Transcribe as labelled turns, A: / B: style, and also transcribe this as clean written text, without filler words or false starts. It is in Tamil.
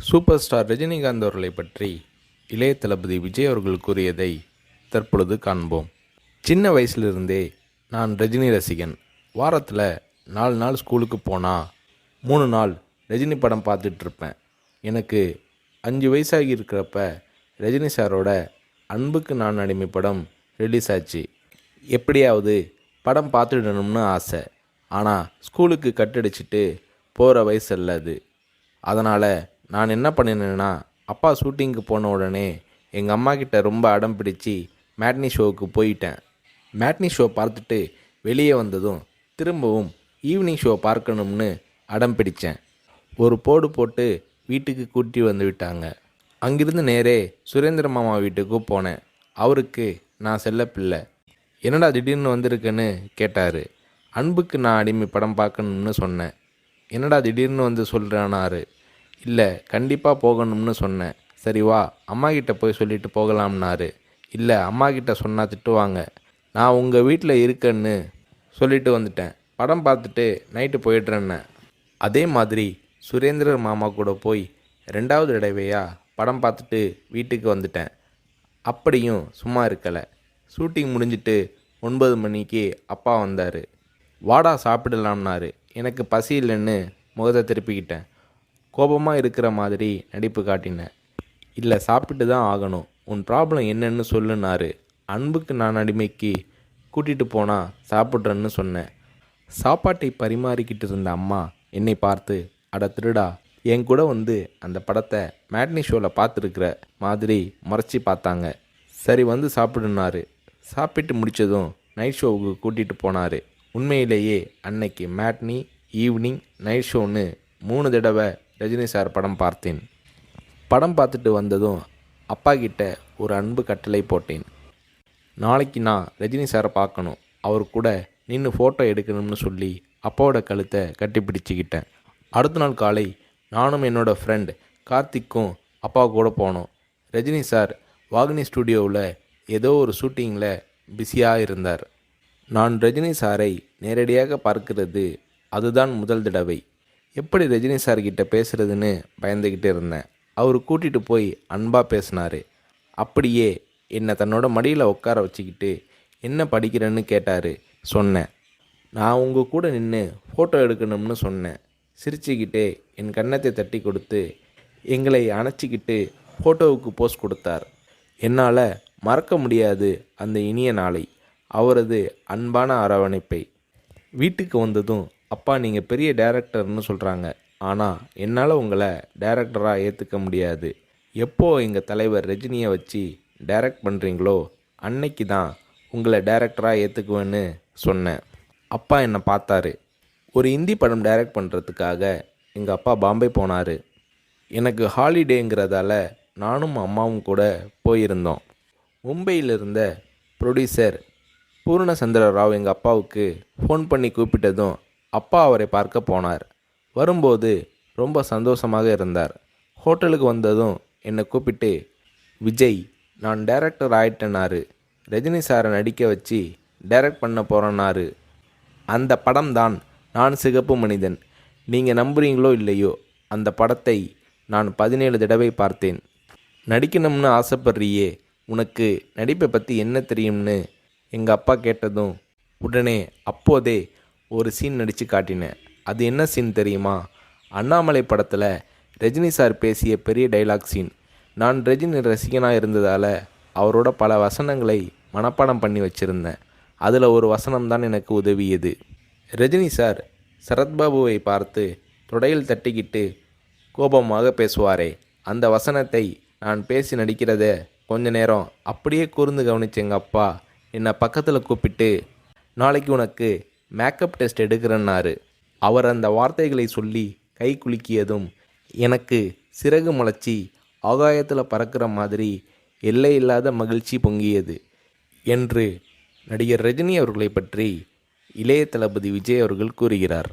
A: சூப்பர் ஸ்டார் ரஜினிகாந்த் அவர்களை பற்றி இளைய தளபதி விஜய் அவர்கள் கூறியதை தற்பொழுது காண்போம். சின்ன வயசுலிருந்தே நான் ரஜினி ரசிகன். வாரத்தில் 4 நாள் ஸ்கூலுக்கு போனால் 3 நாள் ரஜினி படம் பார்த்துட்ருப்பேன். எனக்கு 5 வயசாகி இருக்கிறப்ப ரஜினி சாரோட அன்புக்கு நான் அடிமை படம் ரிலீஸ் ஆச்சு. எப்படியாவது படம் பார்த்துடணும்னு ஆசை. ஆனால் ஸ்கூலுக்கு கட்டடிச்சிட்டு போகிற வயசு அல்ல அது. அதனால் நான் என்ன பண்ணினேன்னா, அப்பா ஷூட்டிங்க்கு போன உடனே எங்கள் அம்மா கிட்ட ரொம்ப அடம் பிடிச்சி மேட்னி ஷோவுக்கு போயிட்டேன். மேட்னி ஷோ பார்த்துட்டு வெளியே வந்ததும் திரும்பவும் ஈவினிங் ஷோ பார்க்கணும்னு அடம் பிடித்தேன். ஒரு போடு போட்டு வீட்டுக்கு கூட்டி வந்து விட்டாங்க. அங்கிருந்து நேரே சுரேந்திர மாமா வீட்டுக்கு போனேன். அவருக்கு நான் செல்ல பிள்ளை. என்னடா திடீர்னு வந்திருக்கேன்னு கேட்டார். அன்புக்கு நான் அடிமை படம் பார்க்கணும்னு சொன்னேன். என்னடா திடீர்னு வந்து சொல்கிறானாரு. இல்லை, கண்டிப்பாக போகணும்னு சொன்னேன். சரி வா, அம்மா கிட்ட போய் சொல்லிட்டு போகலாம்னாரு. இல்லை, அம்மா கிட்ட சொன்னால் திட்டுவாங்க. நான் உங்கள் வீட்டில் இருக்கேன்னு சொல்லிட்டு வந்துட்டேன். படம் பார்த்துட்டு நைட்டு போயிடுறேன்னு. அதே மாதிரி சுரேந்திரர் மாமா கூட போய் 2வது தடவையாக படம் பார்த்துட்டு வீட்டுக்கு வந்துட்டேன். அப்படியும் சும்மா இருக்கலை. ஷூட்டிங் முடிஞ்சிட்டு 9 மணிக்கு அப்பா வந்தார். வாடா சாப்பிடலாம்னாரு. எனக்கு பசி இல்லைன்னு முகத்தை திருப்பிக்கிட்டேன். கோபமாக இருக்கிற மாதிரி நடிப்பு காட்டினேன். இல்லை, சாப்பிட்டு தான் ஆகணும். உன் ப்ராப்ளம் என்னன்னு சொல்லுனாரு. அன்புக்கு நான் அடிமைக்கு கூட்டிகிட்டு போனால் சாப்பிட்றேன்னு சொன்னேன். சாப்பாட்டை பரிமாறிக்கிட்டு இருந்த அம்மா என்னை பார்த்து, அட திருடா, என் கூட வந்து அந்த படத்தை மேட்னி ஷோவில் பார்த்துருக்குற மாதிரி முறைச்சி பார்த்தாங்க. சரி வந்து சாப்பிடுனாரு. சாப்பிட்டு முடித்ததும் நைட் ஷோவுக்கு கூட்டிகிட்டு போனார். உண்மையிலேயே அன்னைக்கு மேட்னி, ஈவினிங், நைட் ஷோன்னு 3 தடவை ரஜினி சார் படம் பார்த்தேன். படம் பார்த்துட்டு வந்ததும் அப்பா கிட்ட ஒரு அன்பு கட்டளை போட்டேன். நாளைக்கு நான் ரஜினி சாரை பார்க்கணும், அவர் கூட நின்று ஃபோட்டோ எடுக்கணும்னு சொல்லி அப்பாவோட கழுத்தை கட்டி பிடிச்சிக்கிட்டேன். அடுத்த நாள் காலை நானும் என்னோடய ஃப்ரெண்ட் கார்த்திக்கும் அப்பா கூட போனோம். ரஜினி சார் வாகினி ஸ்டுடியோவில் ஏதோ ஒரு ஷூட்டிங்கில் பிஸியாக இருந்தார். நான் ரஜினி சாரை நேரடியாக பார்க்கிறது அதுதான் முதல் தடவை. எப்படி ரஜினி சார்கிட்ட பேசுகிறதுன்னு பயந்துக்கிட்டு இருந்தேன். அவர் கூட்டிகிட்டு போய் அன்பாக பேசினார். அப்படியே என்னை தன்னோட மடியில் உட்கார வச்சுக்கிட்டு என்ன படிக்கிறேன்னு கேட்டார். சொன்னேன், நான் உங்கள் கூட நின்று ஃபோட்டோ எடுக்கணும்னு சொன்னேன். சிரிச்சுக்கிட்டே என் கன்னத்தை தட்டி கொடுத்து எங்களை அணைச்சிக்கிட்டு ஃபோட்டோவுக்கு போஸ் கொடுத்தார். என்னால் மறக்க முடியாது அந்த இனிய நாளை, அவரது அன்பான அரவணைப்பை. வீட்டுக்கு வந்ததும், அப்பா நீங்கள் பெரிய டைரக்டர்னு சொல்கிறாங்க, ஆனால் என்னால் உங்களை டைரக்டராக ஏற்றுக்க முடியாது. எப்போ எங்கள் தலைவர் ரஜினியை வச்சு டைரக்ட் பண்ணுறீங்களோ அன்னைக்கு தான் உங்களை டைரக்டராக ஏற்றுக்குவேன்னு சொன்னேன். அப்பா என்னை பார்த்தாரு. ஒரு ஹிந்தி படம் டைரக்ட் பண்ணுறதுக்காக எங்கள் அப்பா பாம்பே போனார். எனக்கு ஹாலிடேங்கிறதால நானும் அம்மாவும் கூட போயிருந்தோம். மும்பையில் இருந்த ப்ரொடியூசர் பூர்ணச்சந்திர ராவ் எங்கள் அப்பாவுக்கு ஃபோன் பண்ணி கூப்பிட்டதும் அப்பா அவரை பார்க்க போனார். வரும்போது ரொம்ப சந்தோஷமாக இருந்தார். ஹோட்டலுக்கு வந்ததும் என்னை கூப்பிட்டு, விஜய், நான் டைரக்டர் ஆயிட்டேனாரு. ரஜினி சாரை நடிக்க வச்சு டைரக்ட் பண்ண போகிறேன்னாரு. அந்த படம் தான் நான் சிகப்பு மனிதன். நீங்கள் நம்புறீங்களோ இல்லையோ, அந்த படத்தை நான் 17 தடவை பார்த்தேன். நடிக்கணும்னு ஆசைப்படுறியே, உனக்கு நடிப்பை பற்றி என்ன தெரியும்னு எங்கள் அப்பா கேட்டதும் உடனே அப்போதே ஒரு சீன் நடித்து காட்டினேன். அது என்ன சீன் தெரியுமா? அண்ணாமலை படத்தில் ரஜினி சார் பேசிய பெரிய டைலாக் சீன். நான் ரஜினி ரசிகனாக இருந்ததால் அவரோட பல வசனங்களை மனப்பாடம் பண்ணி வச்சுருந்தேன். அதில் ஒரு வசனம் தான் எனக்கு உதவியது. ரஜினி சார் சரத்பாபுவை பார்த்து தொடையில் தட்டிக்கிட்டு கோபமாக பேசுவாரே, அந்த வசனத்தை நான் பேசி நடிக்கிறத கொஞ்ச நேரம் அப்படியே கூர்ந்து கவனிச்ச எங்கள் அப்பா என்னை பக்கத்தில் கூப்பிட்டு, நாளைக்கு உனக்கு மேக்கப் டெஸ்ட் எடுக்கிறேன்னாரு. அவர் அந்த வார்த்தைகளை சொல்லி கை குலுக்கியதும் எனக்கு சிறகு முளைச்சி ஆகாயத்தில் பறக்கிற மாதிரி எல்லையில்லாத மகிழ்ச்சி பொங்கியது என்று நடிகர் ரஜினி அவர்களை பற்றி இளைய தளபதி விஜய் அவர்கள் கூறுகிறார்.